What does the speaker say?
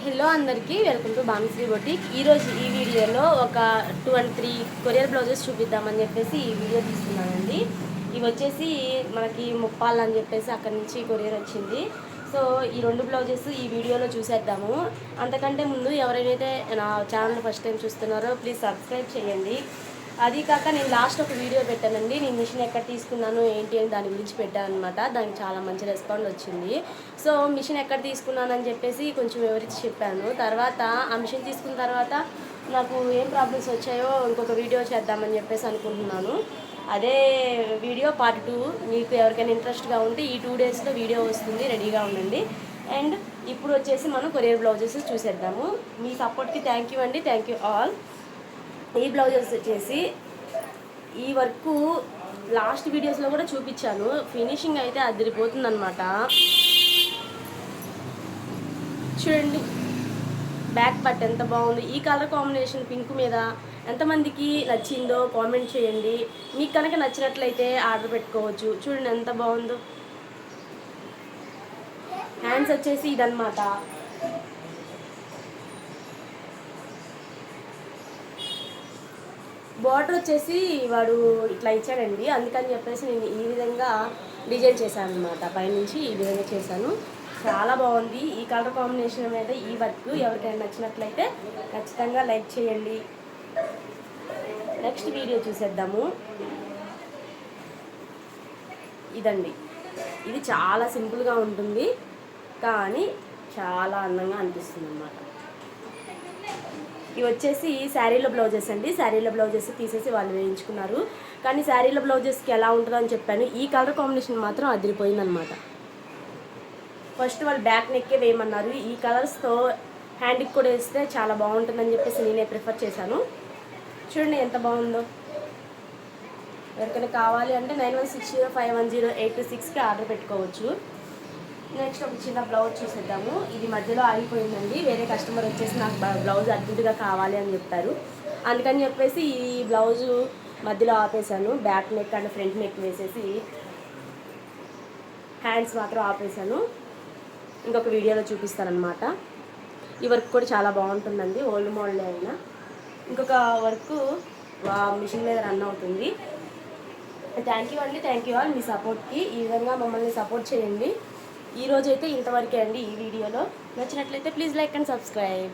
Hello అందరికీ welcome to Bhanusri boutique. ఈరోజు ఈ వీడియోలో ఒక 2 and 3 కొరియర్ బ్లౌజెస్ చూపిద్దామని చెప్పేసి ఈ వీడియో తీసుకున్నానండి. ఇవి వచ్చేసి మనకి ముప్పాళ్ళు అని చెప్పేసి అక్కడి నుంచి కొరియర్ వచ్చింది. సో ఈ 2 బ్లౌజెస్ ఈ వీడియోలో చూసేద్దాము. అంతకంటే ముందు ఎవరైతే నా ఛానల్ ఫస్ట్ టైం చూస్తున్నారో ప్లీజ్ సబ్స్క్రైబ్ చేయండి. అది కాక నేను లాస్ట్ ఒక వీడియో పెట్టానండి, నేను మిషన్ ఎక్కడ తీసుకున్నాను ఏంటి అని దాని గురించి పెట్టాను అనమాట. దానికి చాలా మంచి రెస్పాండ్ వచ్చింది. సో మిషన్ ఎక్కడ తీసుకున్నానని చెప్పేసి కొంచెం వివరించి చెప్పాను. తర్వాత ఆ మిషన్ తీసుకున్న తర్వాత నాకు ఏం ప్రాబ్లమ్స్ వచ్చాయో ఇంకొక వీడియో చేద్దామని చెప్పేసి అనుకుంటున్నాను. అదే వీడియో పార్ట్ 2. మీకు ఎవరికైనా ఇంట్రెస్ట్గా ఉంటే ఈ 2 డేస్లో వీడియో వస్తుంది, రెడీగా ఉండండి. అండ్ ఇప్పుడు వచ్చేసి మనం కొరియర్ బ్లౌజెస్ చూసేద్దాము. మీ సపోర్ట్కి థ్యాంక్ యూ అండి, థ్యాంక్ యూ ఆల్. ఈ బ్లౌజెస్ వచ్చేసి ఈ వర్క్ లాస్ట్ వీడియోస్లో కూడా చూపించాను. ఫినిషింగ్ అయితే అదిరిపోతుంది అనమాట. చూడండి బ్యాక్ పట్ ఎంత బాగుంది. ఈ కలర్ కాంబినేషన్ పింక్ మీద ఎంతమందికి నచ్చిందో కామెంట్ చేయండి. మీకు కనుక నచ్చినట్లయితే ఆర్డర్ పెట్టుకోవచ్చు. చూడండి ఎంత బాగుందో. హ్యాండ్స్ వచ్చేసి ఇదన్నమాట. బార్డర్ వచ్చేసి వాడు ఇట్లా ఇచ్చాడండి, అందుకని చెప్పేసి నేను ఈ విధంగా డిజైన్ చేశాను అనమాట. పైనుంచి ఈ విధంగా చేశాను. చాలా బాగుంది. ఈ కలర్ కాంబినేషన్ మీద ఈ వర్క్ ఎవరికైనా నచ్చినట్లయితే ఖచ్చితంగా లైక్ చేయండి. నెక్స్ట్ వీడియో చూసేద్దాము. ఇదండి, ఇది చాలా సింపుల్గా ఉంటుంది కానీ చాలా అందంగా అనిపిస్తుంది అన్నమాట. ఇవి వచ్చేసి శారీలో బ్లౌజెస్ అండి. శారీలో బ్లౌజెస్ తీసేసి వాళ్ళు వేయించుకున్నారు, కానీ శారీలో బ్లౌజెస్కి ఎలా ఉంటుందో అని చెప్పాను. ఈ కలర్ కాంబినేషన్ మాత్రం అదిరిపోయిందనమాట. ఫస్ట్ వాళ్ళు బ్యాక్ నెక్కే వేయమన్నారు. ఈ కలర్స్తో హ్యాండ్కి కూడా వేస్తే చాలా బాగుంటుందని చెప్పేసి నేనే ప్రిఫర్ చేశాను. చూడండి ఎంత బాగుందో. ఎవరికైనా కావాలి అంటే 9160510826కి ఆర్డర్ పెట్టుకోవచ్చు. నెక్స్ట్ ఒక చిన్న బ్లౌజ్ చూసేద్దాము. ఇది మధ్యలో ఆగిపోయిందండి. వేరే కస్టమర్ వచ్చేసి నాకు బ్లౌజ్ అర్జెంటుగా కావాలి అని చెప్పారు. అందుకని చెప్పేసి ఈ బ్లౌజు మధ్యలో ఆపేశాను. Back neck and front neck వేసేసి హ్యాండ్స్ మాత్రం ఆపేశాను. ఇంకొక వీడియోలో చూపిస్తానమాట. ఈ వర్క్ కూడా చాలా బాగుంటుందండి, ఓల్డ్ మోడల్ అయినా. ఇంకొక వర్క్ మిషన్ మీద రన్ అవుతుంది. థ్యాంక్ యూ అండి, థ్యాంక్ యూ ఆల్. మీ సపోర్ట్కి ఈ విధంగా మమ్మల్ని సపోర్ట్ చేయండి. ఈ రోజైతే ఇంతవరకే అండి ఈ వీడియోలో. నచ్చినట్లయితే ప్లీజ్ లైక్ అండ్ సబ్స్క్రైబ్.